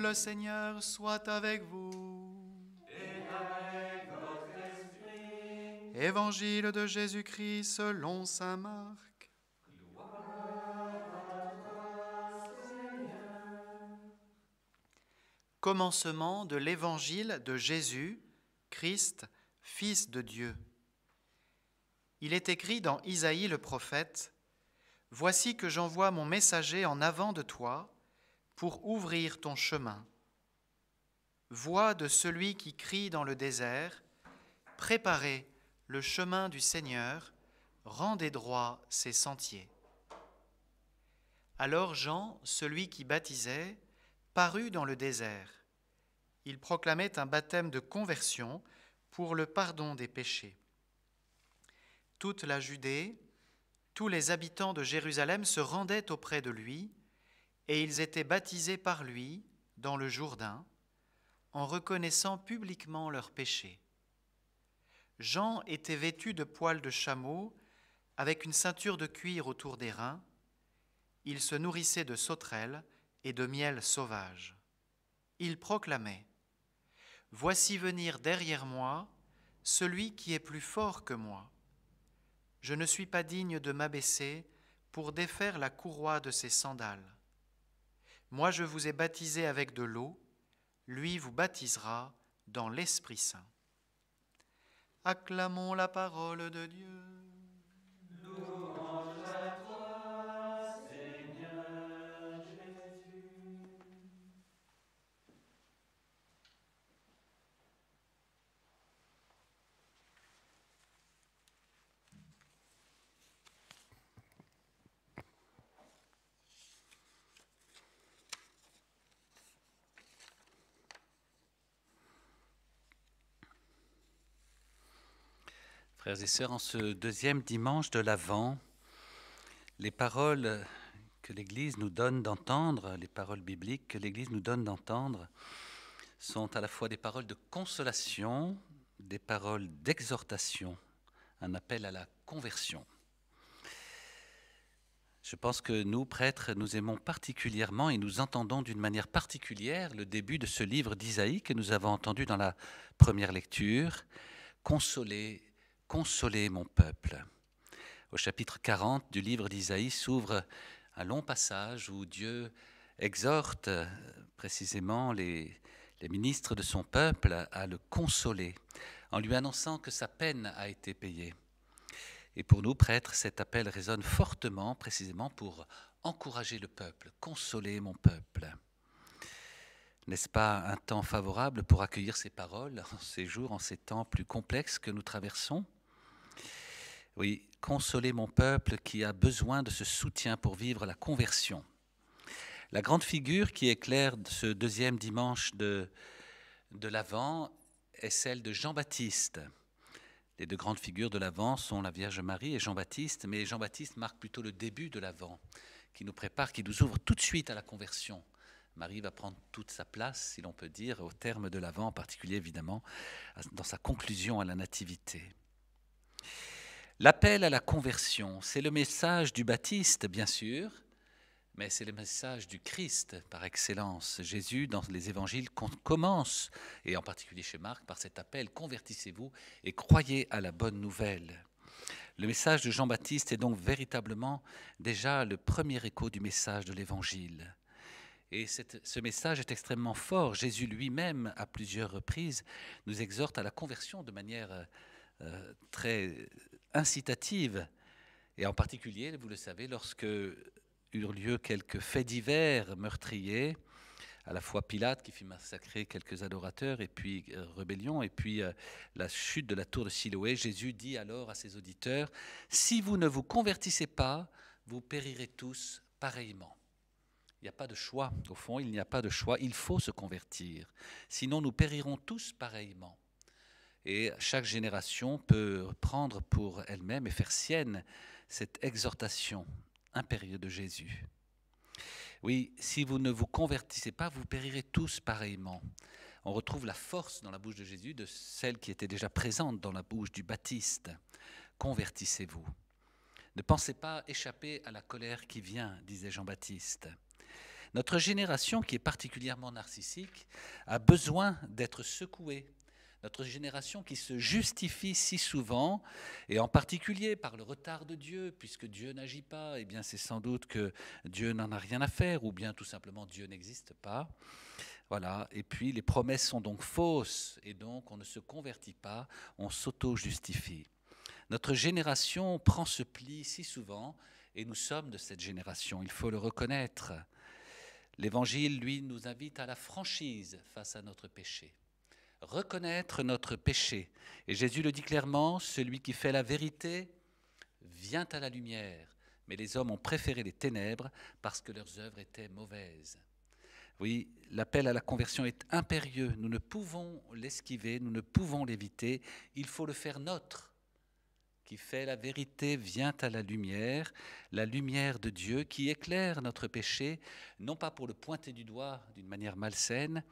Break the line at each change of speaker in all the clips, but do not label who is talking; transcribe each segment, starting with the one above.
Le Seigneur soit avec vous.
Et avec votre esprit.
Évangile de Jésus-Christ selon saint Marc.
Gloire à toi, Seigneur.
Commencement de l'évangile de Jésus, Christ, Fils de Dieu. Il est écrit dans Isaïe le prophète, « Voici que j'envoie mon messager en avant de toi pour ouvrir ton chemin. Voix de celui qui crie dans le désert, préparez le chemin du Seigneur, rendez droit ses sentiers. » Alors Jean, celui qui baptisait, parut dans le désert. Il proclamait un baptême de conversion pour le pardon des péchés. Toute la Judée, tous les habitants de Jérusalem se rendaient auprès de lui, et ils étaient baptisés par lui dans le Jourdain, en reconnaissant publiquement leurs péchés. Jean était vêtu de poils de chameau, avec une ceinture de cuir autour des reins. Il se nourrissait de sauterelles et de miel sauvage. Il proclamait : « Voici venir derrière moi celui qui est plus fort que moi. Je ne suis pas digne de m'abaisser pour défaire la courroie de ses sandales. Moi je vous ai baptisé avec de l'eau, lui vous baptisera dans l'Esprit Saint. » Acclamons la parole de Dieu.
Louange à toi, Seigneur Jésus.
Frères et sœurs, en ce deuxième dimanche de l'Avent, les paroles que l'Église nous donne d'entendre, les paroles bibliques que l'Église nous donne d'entendre, sont à la fois des paroles de consolation, des paroles d'exhortation, un appel à la conversion. Je pense que nous, prêtres, nous aimons particulièrement et nous entendons d'une manière particulière le début de ce livre d'Isaïe que nous avons entendu dans la première lecture, « Consolez, consolez mon peuple ». Au chapitre 40 du livre d'Isaïe s'ouvre un long passage où Dieu exhorte précisément les ministres de son peuple à le consoler, en lui annonçant que sa peine a été payée. Et pour nous, prêtres, cet appel résonne fortement, précisément pour encourager le peuple, consoler mon peuple. N'est-ce pas un temps favorable pour accueillir ces paroles en ces jours, en ces temps plus complexes que nous traversons ? Oui, consoler mon peuple qui a besoin de ce soutien pour vivre la conversion. La grande figure qui éclaire ce deuxième dimanche de l'Avent est celle de Jean-Baptiste. Les deux grandes figures de l'Avent sont la Vierge Marie et Jean-Baptiste, mais Jean-Baptiste marque plutôt le début de l'Avent, qui nous prépare, qui nous ouvre tout de suite à la conversion. Marie va prendre toute sa place, si l'on peut dire, au terme de l'Avent, en particulier évidemment dans sa conclusion à la Nativité. L'appel à la conversion, c'est le message du Baptiste, bien sûr, mais c'est le message du Christ par excellence. Jésus, dans les évangiles, commence, et en particulier chez Marc, par cet appel « Convertissez-vous et croyez à la bonne nouvelle ». Le message de Jean-Baptiste est donc véritablement déjà le premier écho du message de l'Évangile. Et ce message est extrêmement fort. Jésus lui-même, à plusieurs reprises, nous exhorte à la conversion de manière très incitative. Et en particulier, vous le savez, lorsque eurent lieu quelques faits divers meurtriers, à la fois Pilate qui fit massacrer quelques adorateurs et puis rébellion, et puis la chute de la tour de Siloé, Jésus dit alors à ses auditeurs : « Si vous ne vous convertissez pas, vous périrez tous pareillement. » Il n'y a pas de choix, au fond, il n'y a pas de choix, il faut se convertir, sinon nous périrons tous pareillement. Et chaque génération peut prendre pour elle-même et faire sienne cette exhortation impérieuse de Jésus. Oui, si vous ne vous convertissez pas, vous périrez tous pareillement. On retrouve la force dans la bouche de Jésus de celle qui était déjà présente dans la bouche du Baptiste. Convertissez-vous. Ne pensez pas échapper à la colère qui vient, disait Jean-Baptiste. Notre génération, qui est particulièrement narcissique, a besoin d'être secouée. Notre génération qui se justifie si souvent, et en particulier par le retard de Dieu, puisque Dieu n'agit pas, eh bien c'est sans doute que Dieu n'en a rien à faire, ou bien tout simplement Dieu n'existe pas. Voilà. Et puis les promesses sont donc fausses, et donc on ne se convertit pas, on s'auto-justifie. Notre génération prend ce pli si souvent, et nous sommes de cette génération, il faut le reconnaître. L'Évangile, lui, nous invite à la franchise face à notre péché. Reconnaître notre péché. Et Jésus le dit clairement, celui qui fait la vérité vient à la lumière, mais les hommes ont préféré les ténèbres parce que leurs œuvres étaient mauvaises. Oui, l'appel à la conversion est impérieux, nous ne pouvons l'esquiver, nous ne pouvons l'éviter, il faut le faire nôtre. Qui fait la vérité vient à la lumière de Dieu qui éclaire notre péché, non pas pour le pointer du doigt d'une manière malsaine,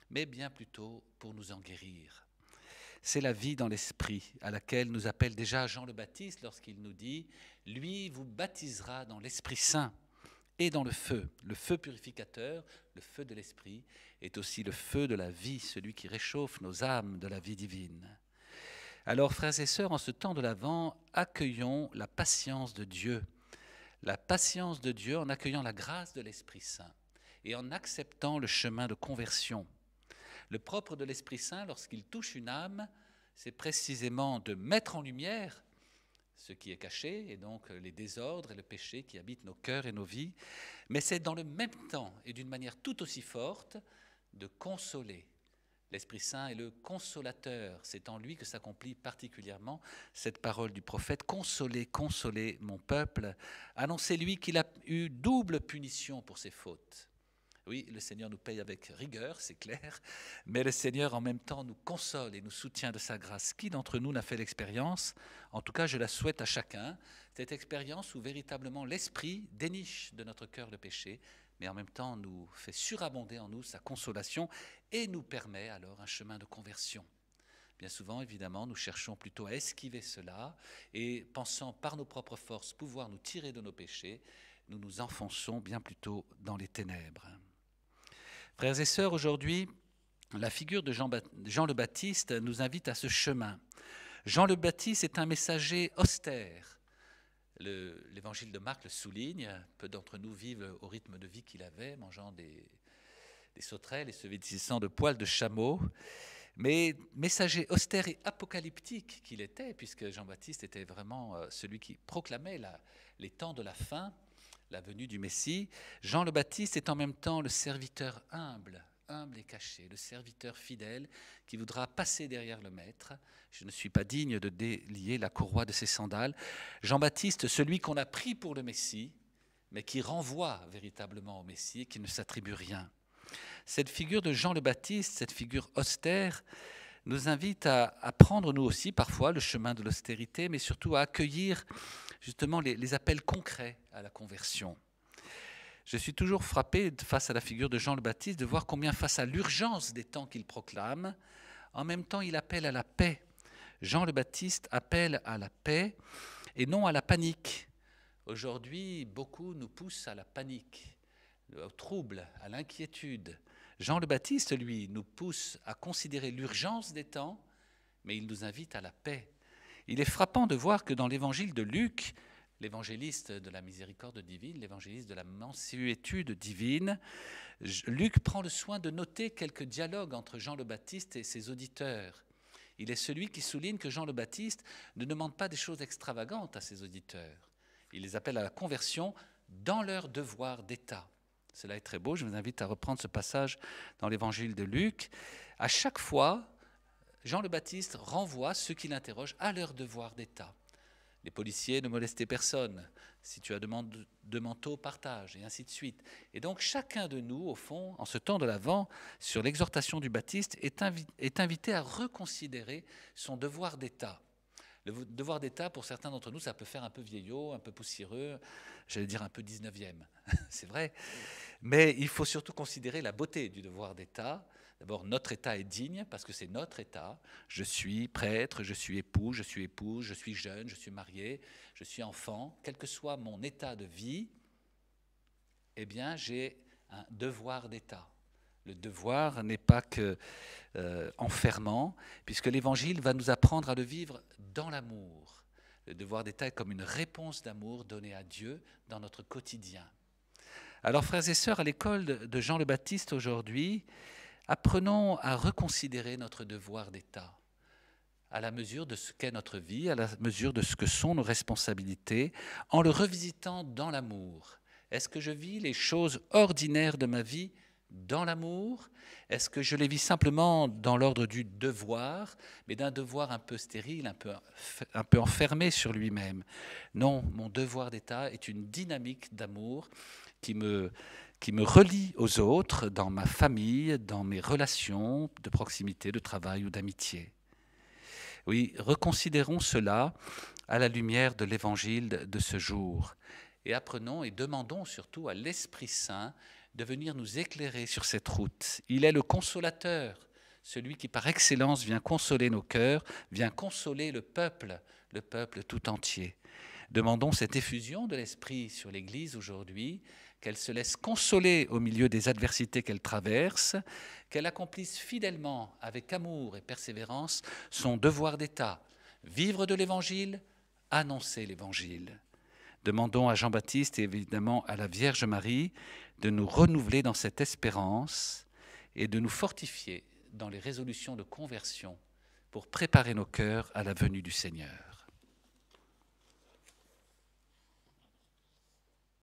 mais bien plutôt pour nous en guérir. C'est la vie dans l'esprit à laquelle nous appelle déjà Jean le Baptiste lorsqu'il nous dit « Lui vous baptisera dans l'Esprit Saint et dans le feu purificateur, le feu de l'esprit, est aussi le feu de la vie, celui qui réchauffe nos âmes de la vie divine. » Alors, frères et sœurs, en ce temps de l'Avent, accueillons la patience de Dieu. La patience de Dieu en accueillant la grâce de l'Esprit Saint et en acceptant le chemin de conversion. Le propre de l'Esprit Saint, lorsqu'il touche une âme, c'est précisément de mettre en lumière ce qui est caché, et donc les désordres et le péché qui habitent nos cœurs et nos vies, mais c'est dans le même temps, et d'une manière tout aussi forte, de consoler. L'Esprit Saint est le consolateur, c'est en lui que s'accomplit particulièrement cette parole du prophète. Consolez, consolez mon peuple, annoncez-lui qu'il a eu double punition pour ses fautes. Oui, le Seigneur nous paye avec rigueur, c'est clair, mais le Seigneur en même temps nous console et nous soutient de sa grâce. Qui d'entre nous n'a fait l'expérience? En tout cas, je la souhaite à chacun, cette expérience où véritablement l'Esprit déniche de notre cœur le péché, mais en même temps nous fait surabonder en nous sa consolation et nous permet alors un chemin de conversion. Bien souvent, évidemment, nous cherchons plutôt à esquiver cela et pensant par nos propres forces pouvoir nous tirer de nos péchés, nous nous enfonçons bien plutôt dans les ténèbres. Frères et sœurs, aujourd'hui, la figure de Jean le Baptiste nous invite à ce chemin. Jean le Baptiste est un messager austère. L'évangile de Marc le souligne, peu d'entre nous vivent au rythme de vie qu'il avait, mangeant des sauterelles et se vêtissant de poils de chameau. Mais messager austère et apocalyptique qu'il était, puisque Jean-Baptiste était vraiment celui qui proclamait les temps de la fin, la venue du Messie, Jean le Baptiste est en même temps le serviteur humble et caché, le serviteur fidèle qui voudra passer derrière le Maître. Je ne suis pas digne de délier la courroie de ses sandales. Jean-Baptiste, celui qu'on a pris pour le Messie, mais qui renvoie véritablement au Messie et qui ne s'attribue rien. Cette figure de Jean le Baptiste, cette figure austère, nous invite à prendre nous aussi parfois le chemin de l'austérité, mais surtout à accueillir justement les appels concrets à la conversion. Je suis toujours frappé face à la figure de Jean le Baptiste de voir combien face à l'urgence des temps qu'il proclame, en même temps il appelle à la paix. Jean le Baptiste appelle à la paix et non à la panique. Aujourd'hui, beaucoup nous poussent à la panique, au trouble, à l'inquiétude. Jean le Baptiste, lui, nous pousse à considérer l'urgence des temps, mais il nous invite à la paix. Il est frappant de voir que dans l'évangile de Luc, l'évangéliste de la miséricorde divine, l'évangéliste de la mansuétude divine, Luc prend le soin de noter quelques dialogues entre Jean le Baptiste et ses auditeurs. Il est celui qui souligne que Jean le Baptiste ne demande pas des choses extravagantes à ses auditeurs. Il les appelle à la conversion dans leur devoir d'État. Cela est très beau, je vous invite à reprendre ce passage dans l'évangile de Luc. À chaque fois, Jean le Baptiste renvoie ceux qui l'interrogent à leur devoir d'État. Les policiers, ne molestez personne. Si tu as demande de manteau, partage, et ainsi de suite. Et donc chacun de nous, au fond, en ce temps de l'Avent, sur l'exhortation du Baptiste, est invité à reconsidérer son devoir d'État. Le devoir d'État, pour certains d'entre nous, ça peut faire un peu vieillot, un peu poussiéreux, j'allais dire un peu 19e, c'est vrai. Mais il faut surtout considérer la beauté du devoir d'État. D'abord, notre État est digne parce que c'est notre État. Je suis prêtre, je suis époux, je suis épouse, je suis jeune, je suis marié, je suis enfant. Quel que soit mon état de vie, eh bien, j'ai un devoir d'État. Le devoir n'est pas que enfermant, puisque l'Évangile va nous apprendre à le vivre dans l'amour. Le devoir d'État est comme une réponse d'amour donnée à Dieu dans notre quotidien. Alors, frères et sœurs, à l'école de Jean le Baptiste aujourd'hui, apprenons à reconsidérer notre devoir d'État, à la mesure de ce qu'est notre vie, à la mesure de ce que sont nos responsabilités, en le revisitant dans l'amour. Est-ce que je vis les choses ordinaires de ma vie dans l'amour? Est-ce que je les vis simplement dans l'ordre du devoir, mais d'un devoir un peu stérile, un peu enfermé sur lui-même? Non, mon devoir d'État est une dynamique d'amour qui me relie aux autres dans ma famille, dans mes relations de proximité, de travail ou d'amitié. Oui, reconsidérons cela à la lumière de l'Évangile de ce jour et apprenons et demandons surtout à l'Esprit Saint de venir nous éclairer sur cette route. Il est le consolateur, celui qui par excellence vient consoler nos cœurs, vient consoler le peuple tout entier. Demandons cette effusion de l'Esprit sur l'Église aujourd'hui, qu'elle se laisse consoler au milieu des adversités qu'elle traverse, qu'elle accomplisse fidèlement, avec amour et persévérance, son devoir d'État, vivre de l'Évangile, annoncer l'Évangile. Demandons à Jean-Baptiste et évidemment à la Vierge Marie de nous renouveler dans cette espérance et de nous fortifier dans les résolutions de conversion pour préparer nos cœurs à la venue du Seigneur.